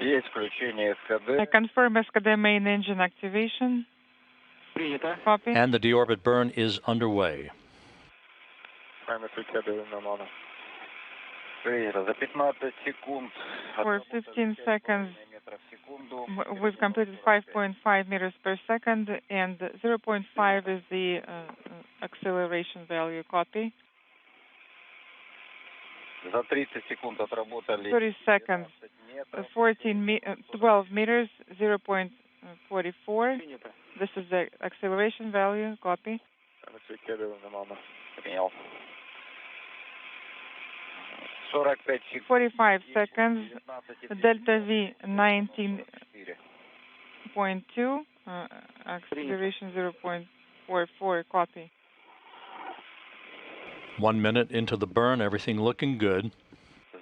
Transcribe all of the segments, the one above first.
Есть включение СКД. I confirm SKD main engine activation. Принято. Copy. And the deorbit burn is underway. Принято. За 15 секунд. For 15 seconds, we've completed 5.5 meters per second, and 0.5 is the acceleration value. Copy. За 30 секунд отработали 30 seconds, 12 meters, 0.44. This is the acceleration value. Copy. Принял. 45 секунд. 45 seconds, delta V 19.2, acceleration 0.44. Copy. 1 minute into the burn, everything looking good.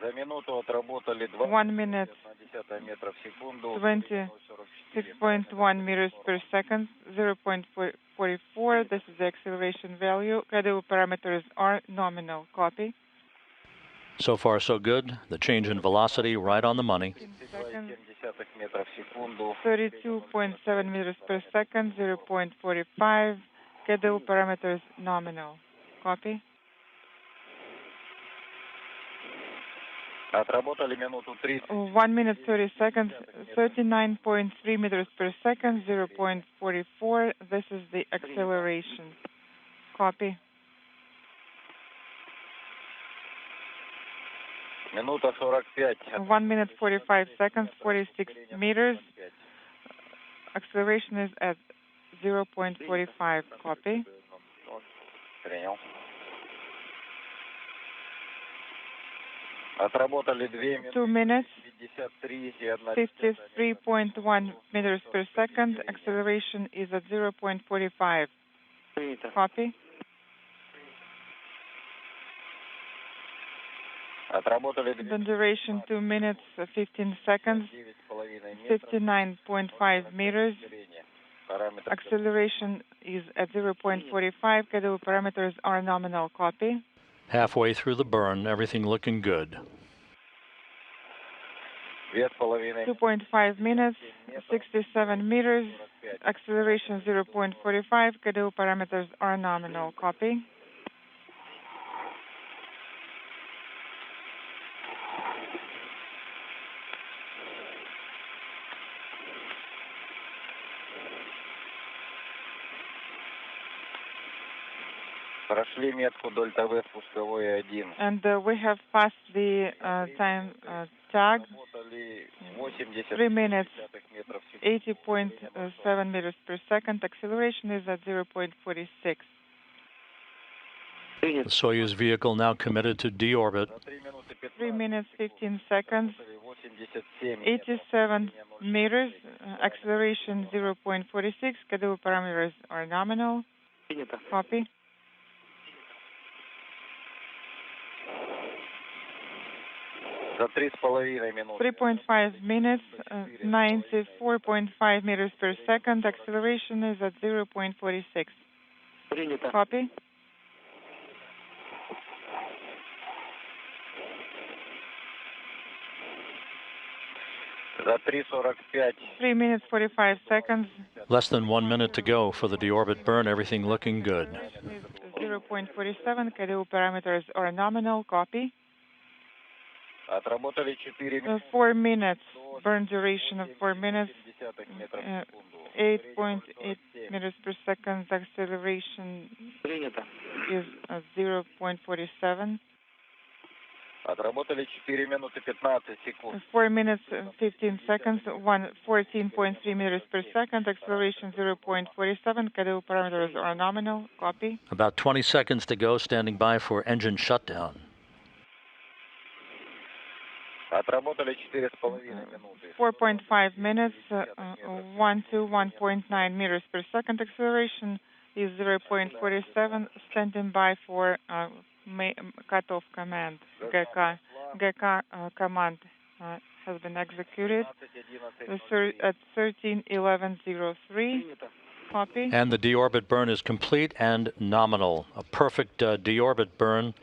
За минуту отработали 1 minute, 20 метров в секунду. 26.1 meters per second, 0.44. This is the acceleration value. Credible parameters are nominal. Copy. So far, so good. The change in velocity right on the money. seconds, 0,7 метров в секунду. 32.7 meters per second, 0.45. Credible parameters nominal. Copy. Отработали минуту 30. 1 minute 30 seconds, 39.3 meters per second, 0.44. This is the acceleration. Copy. Минута 45. 1 minute 45 seconds, 46 meters. Acceleration is at 0.45. Copy. Принял. Отработали 2 minutes, 53,1. 53.1 meters per second. Acceleration is at 0.45. Принято. Copy. Отработали The duration 2 minutes, 15 seconds, 59.5 meters. Параметр. Acceleration is at 0.45. Credible parameters are nominal. Copy. Halfway through the burn, everything looking good. 2,5. 2.5 minutes, 67 meters. Acceleration 0.45. Credible parameters are nominal. Copy. Прошли метку Дельта В спусковой 1. And we have passed the time tag. Отработали 80 3 minutes, метров в секунду. 80.7 meters per second. Acceleration is at 0.46. The Soyuz vehicle now committed to deorbit. 3 minutes, 15 seconds, 87. 87 meters. Acceleration 0.46. Credible parameters are nominal. Copy. За 3,5 минуты. 3.5 minutes, 94.5 meters per second. Acceleration is at 0.46. Принято. Copy. За 3,45. 3 minutes, 45 seconds. Less than 1 minute to go for the deorbit burn, everything looking good. 0.47. Credible parameters are nominal. Copy. Отработали 4 4 minutes. Burn duration of 4 minutes. 8.8 meters per second. Acceleration Принято. is at 0.47. Отработали 4 минуты 15 секунд. 4 minutes, 15 seconds. 14.3 meters per second. Acceleration 0.47. Credible parameters are nominal. Copy. About 20 seconds to go, standing by for engine shutdown. Отработали 4,5 минуты. 4.5 minutes, 1 to 1.9 meters per second. Acceleration is 0.47. Standing by for cutoff command. GK command has been executed at 13:11:03. Copy. And the deorbit burn is complete and nominal. A perfect deorbit burn.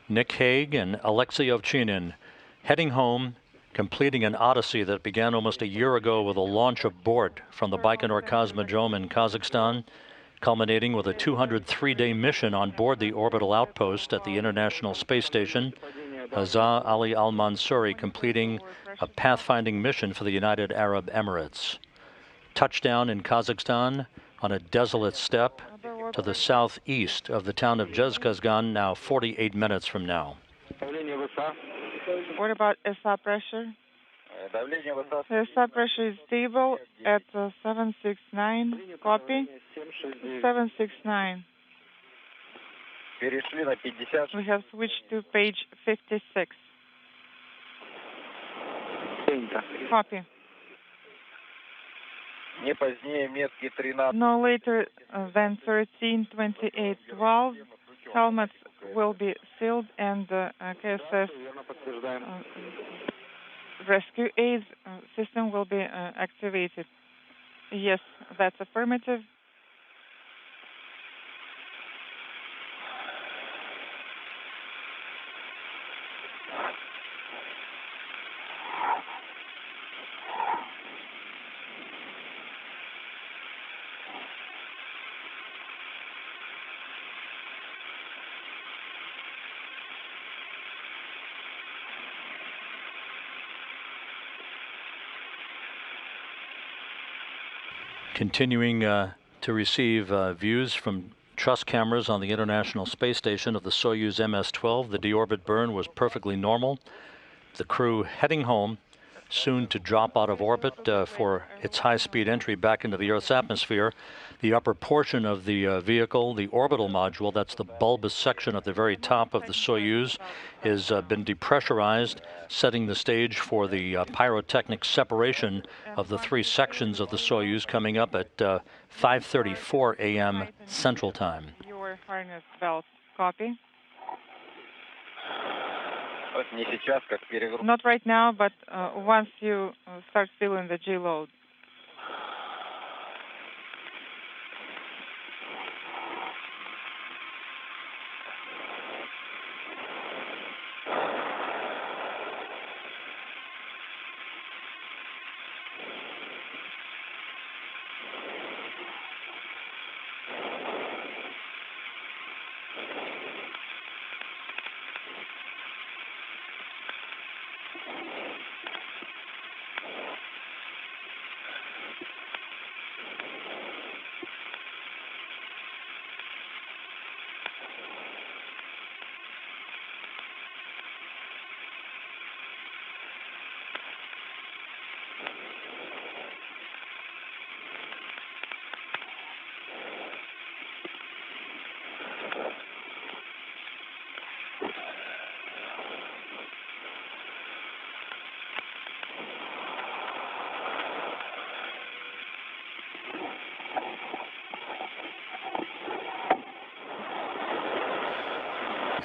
Nick Hague and Alexei Ovchinin heading home completing an odyssey that began almost a year ago with a launch abort from the Baikonur Cosmodrome in Kazakhstan, culminating with a 203-day mission on board the orbital outpost at the International Space Station. Hazza Ali Al-Mansouri completing a pathfinding mission for the United Arab Emirates. Touchdown in Kazakhstan on a desolate steppe to the southeast of the town of Zhezkazgan, now 48 minutes from now. What about SA pressure? SA pressure is stable at 769. Copy. 769. We have switched to page 56. Copy. No later than 13:28:12. Helmets will be sealed and KSS rescue aid system will be activated. Yes, that's affirmative. Continuing to receive views from truss cameras on the International Space Station of the Soyuz MS-12. The deorbit burn was perfectly normal. The crew heading home, soon to drop out of orbit for its high-speed entry back into the Earth's atmosphere. The upper portion of the vehicle, the orbital module, that's the bulbous section at the very top of the Soyuz, has been depressurized, setting the stage for the pyrotechnic separation of the three sections of the Soyuz coming up at 5:34 a.m. Central Time. Your harness belt. Copy. Not right now, but once you start feeling the G load.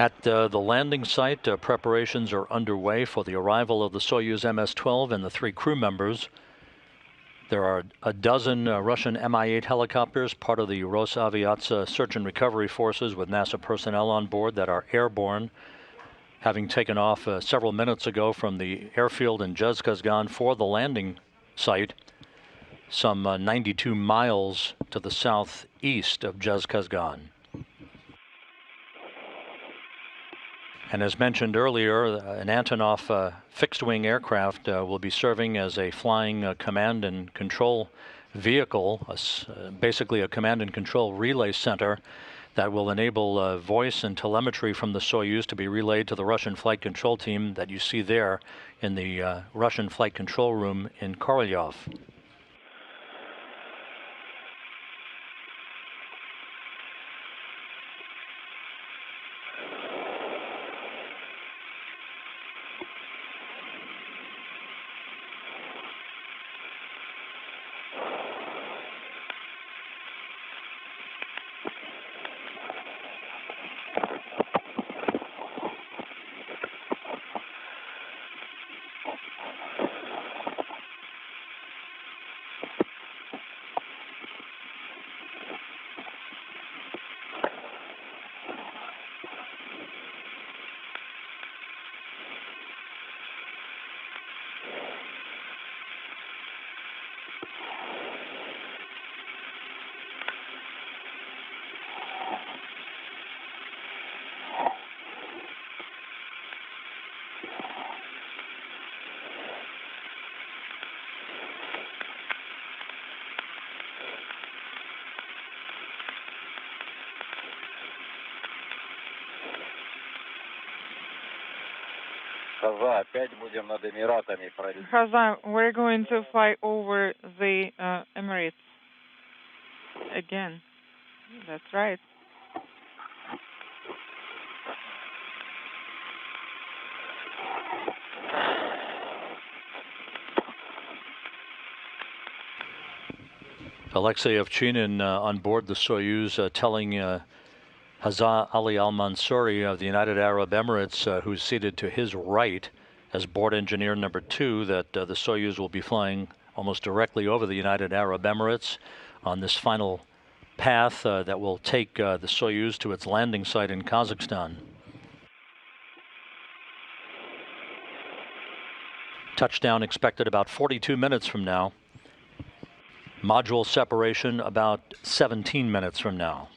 At the landing site, preparations are underway for the arrival of the Soyuz MS-12 and the three crew members. There are a dozen Russian Mi-8 helicopters, part of the Rosaviatsia search and recovery forces with NASA personnel on board that are airborne, having taken off several minutes ago from the airfield in Zhezkazgan for the landing site, some 92 miles to the southeast of Zhezkazgan. And as mentioned earlier, an Antonov fixed-wing aircraft will be serving as a flying command and control vehicle, basically a command and control relay center that will enable voice and telemetry from the Soyuz to be relayed to the Russian flight control team that you see there in the Russian flight control room in Korolyov. Хаза, опять будем над Эмиратами пролетать. Hazan, we're going to fly over the Emirates again. That's right. Alexei Ovchinin on board the Soyuz telling Hazza Ali Al-Mansouri of the United Arab Emirates, who's seated to his right as board engineer number 2, that the Soyuz will be flying almost directly over the United Arab Emirates on this final path that will take the Soyuz to its landing site in Kazakhstan. Touchdown expected about 42 minutes from now. Module separation about 17 minutes from now.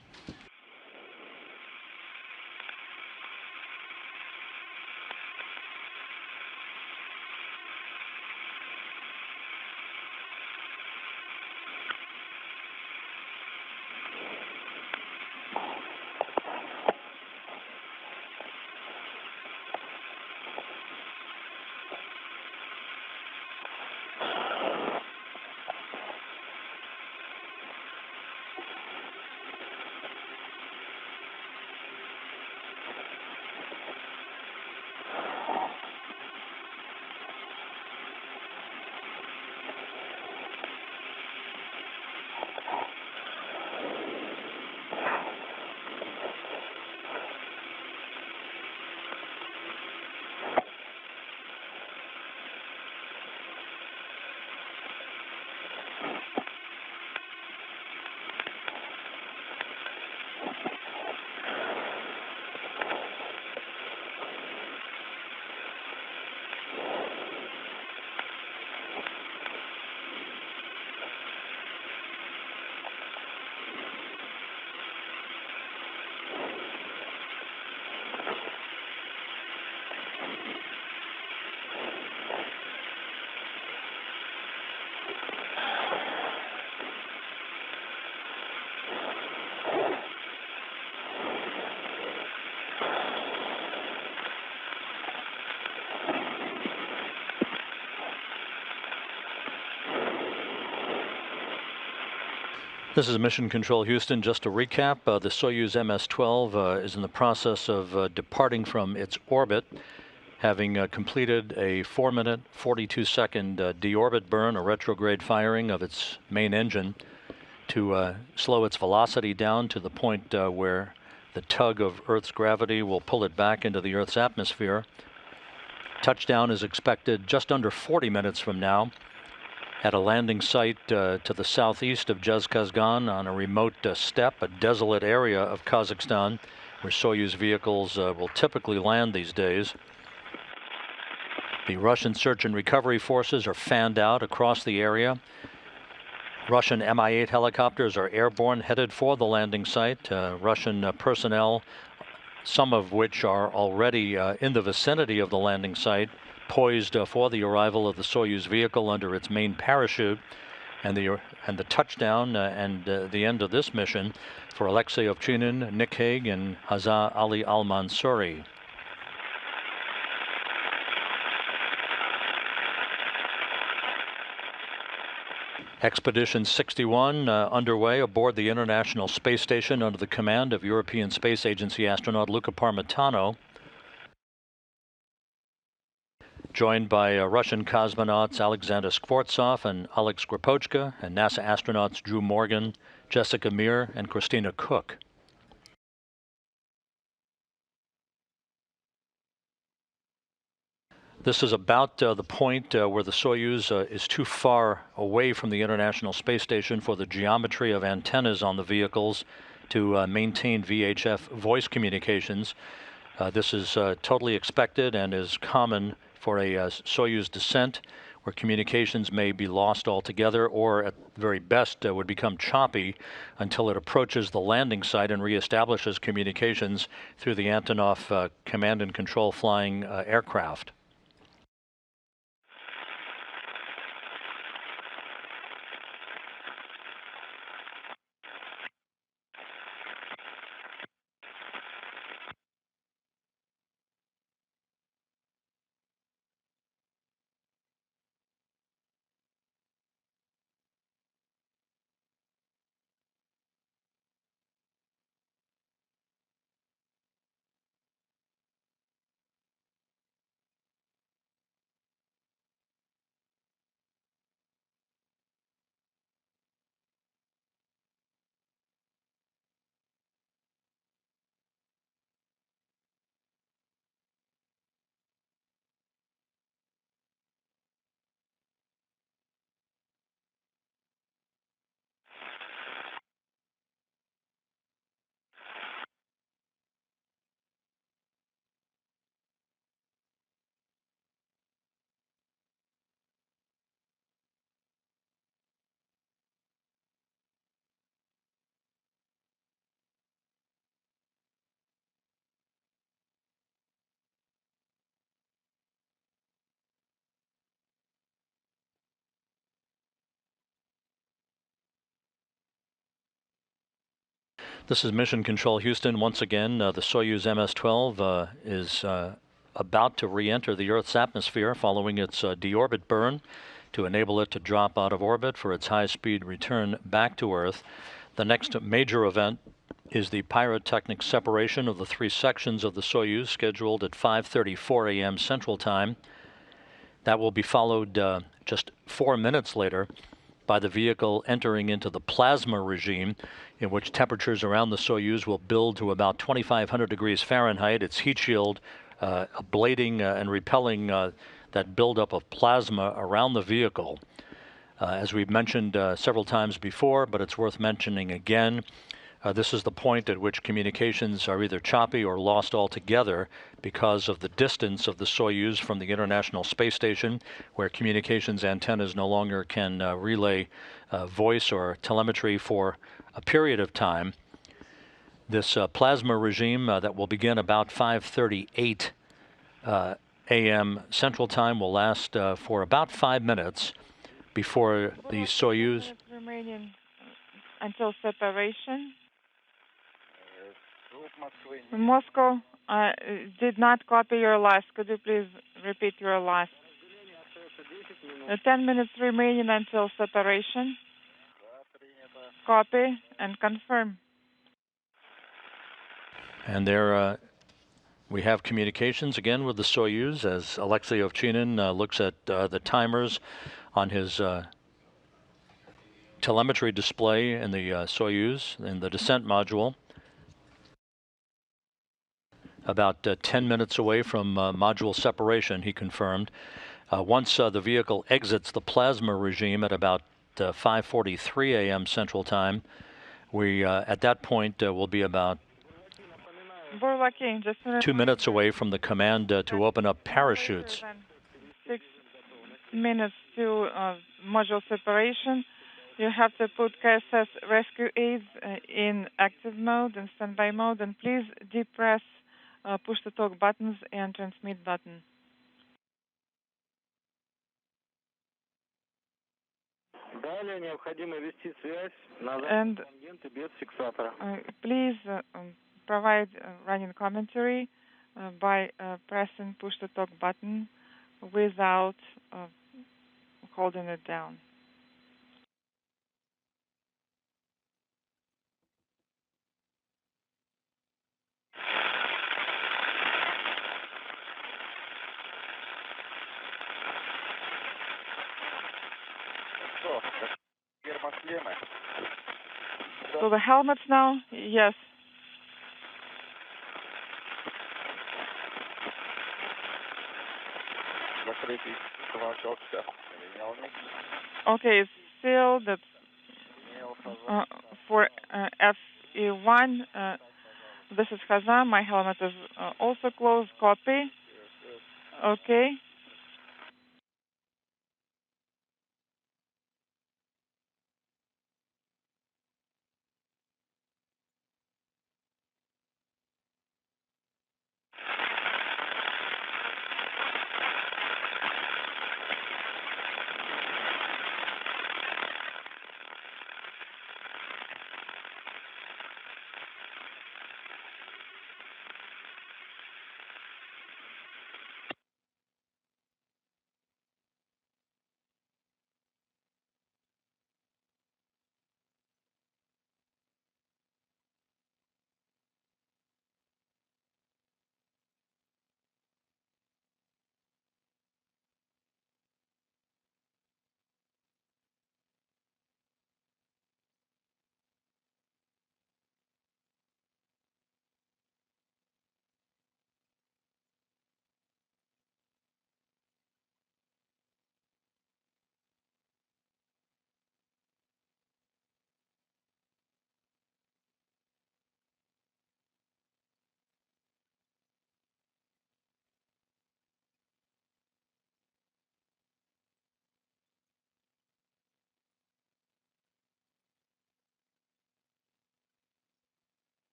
This is Mission Control Houston. Just to recap, the Soyuz MS-12 is in the process of departing from its orbit, having completed a 4-minute, 42-second deorbit burn, a retrograde firing of its main engine to slow its velocity down to the point where the tug of Earth's gravity will pull it back into the Earth's atmosphere. Touchdown is expected just under 40 minutes from now at a landing site to the southeast of Zhezkazgan on a remote steppe, a desolate area of Kazakhstan, where Soyuz vehicles will typically land these days. The Russian search and recovery forces are fanned out across the area. Russian Mi-8 helicopters are airborne, headed for the landing site. Russian personnel, some of which are already in the vicinity of the landing site, poised for the arrival of the Soyuz vehicle under its main parachute, and the touchdown and the end of this mission for Alexei Ovchinin, Nick Hague, and Hazza Ali Al-Mansouri. Expedition 61 underway aboard the International Space Station under the command of European Space Agency astronaut Luca Parmitano, joined by Russian cosmonauts Alexander Skvortsov and Oleg Skripochka, and NASA astronauts Drew Morgan, Jessica Meir, and Christina Cook. This is about the point where the Soyuz is too far away from the International Space Station for the geometry of antennas on the vehicles to maintain VHF voice communications. This is totally expected and is common for a Soyuz descent, where communications may be lost altogether or at very best would become choppy until it approaches the landing site and reestablishes communications through the Antonov command and control flying aircraft. This is Mission Control Houston. Once again, the Soyuz MS-12 is about to re-enter the Earth's atmosphere following its deorbit burn to enable it to drop out of orbit for its high-speed return back to Earth. The next major event is the pyrotechnic separation of the three sections of the Soyuz, scheduled at 5:34 a.m. Central Time. That will be followed just 4 minutes later by the vehicle entering into the plasma regime, in which temperatures around the Soyuz will build to about 2,500 degrees Fahrenheit. Its heat shield ablating and repelling that buildup of plasma around the vehicle. As we've mentioned several times before, but it's worth mentioning again, this is the point at which communications are either choppy or lost altogether because of the distance of the Soyuz from the International Space Station, where communications antennas no longer can relay voice or telemetry for a period of time. This plasma regime that will begin about 5:38 a.m. Central Time will last for about 5 minutes before the Soyuz. Remaining until separation. Moscow did not copy your last. Could you please repeat your last? 10 minutes remaining until separation. Copy and confirm. And there we have communications again with the Soyuz as Alexei Ovchinin looks at the timers on his telemetry display in the Soyuz in the descent module. About 10 minutes away from module separation, he confirmed. Once the vehicle exits the plasma regime at about 5:43 a.m. Central Time, we at that point will be about 2 minutes away from the command to open up parachutes. 6 minutes to module separation. You have to put KSS rescue aids in active mode and standby mode, and please depress push to talk buttons and transmit button. And please provide running commentary by pressing push to talk button without holding it down. So the helmets now? Yes. Okay, it's sealed. That's for FE1. This is Hazam. My helmet is also closed. Copy. Okay.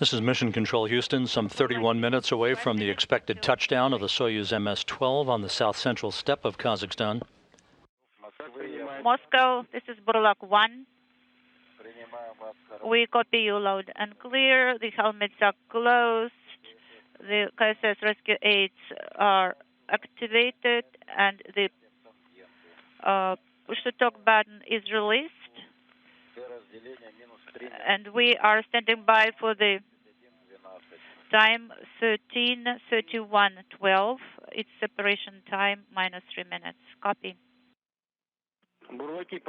This is Mission Control Houston, some 31 minutes away from the expected touchdown of the Soyuz MS-12 on the south-central steppe of Kazakhstan. Moscow, this is Burlak 1. We copy you loud and clear. The helmets are closed. The KSS rescue aids are activated, and the push-to-talk button is released. And we are standing by for the time 13:31:12. It's separation time -3 minutes. Copy. Buрлаки,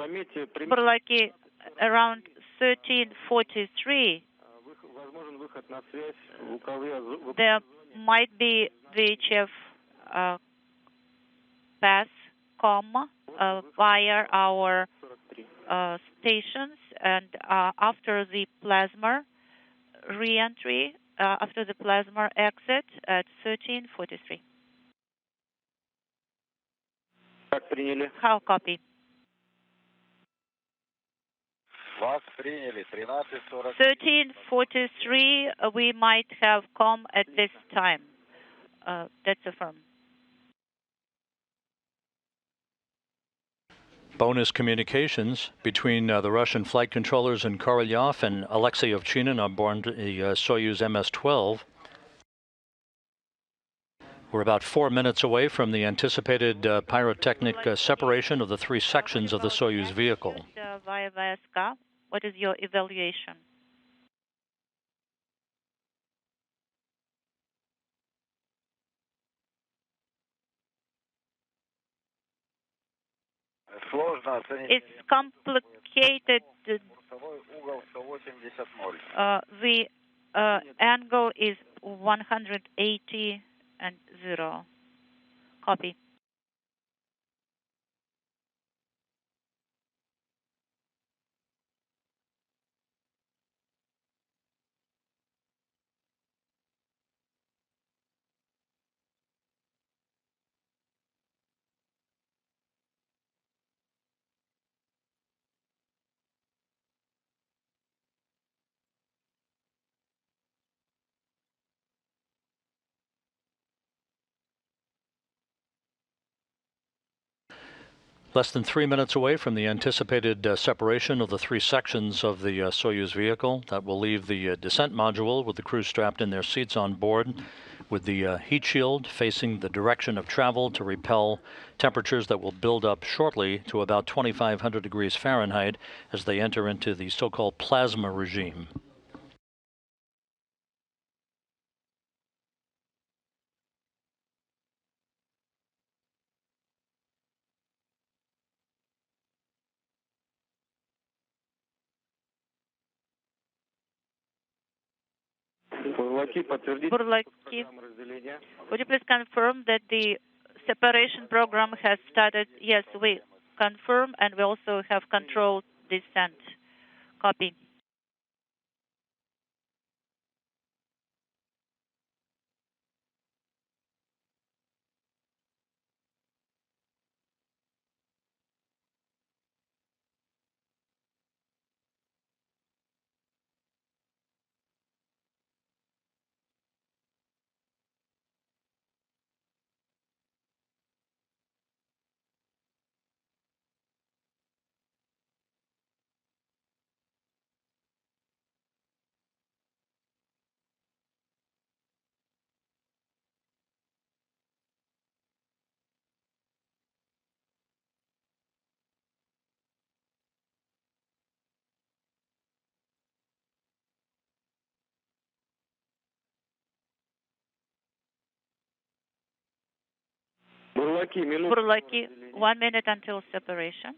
around 13:43. There might be VHF pass com via our stations, and after the plasma re-entry, after the plasma exit at 13:43. How copy? Вас приняли, 13:43. 13:43, we might have com at this time. That's affirmed. Bonus communications between the Russian flight controllers in Korolyov and Alexei Ovchinin on board the Soyuz MS-12. We're about 4 minutes away from the anticipated pyrotechnic separation of the three sections of the Soyuz vehicle. Via VSK, what is your evaluation? It's complicated. The angle is 180 and 0. Copy. Less than 3 minutes away from the anticipated separation of the three sections of the Soyuz vehicle. That will leave the descent module with the crew strapped in their seats on board, with the heat shield facing the direction of travel to repel temperatures that will build up shortly to about 2,500 degrees Fahrenheit as they enter into the so-called plasma regime. Buрлаки, would you please confirm that the separation program has started? Yes, we confirm, and we also have controlled descent. Copy. Buрлаки, 1 minute until separation.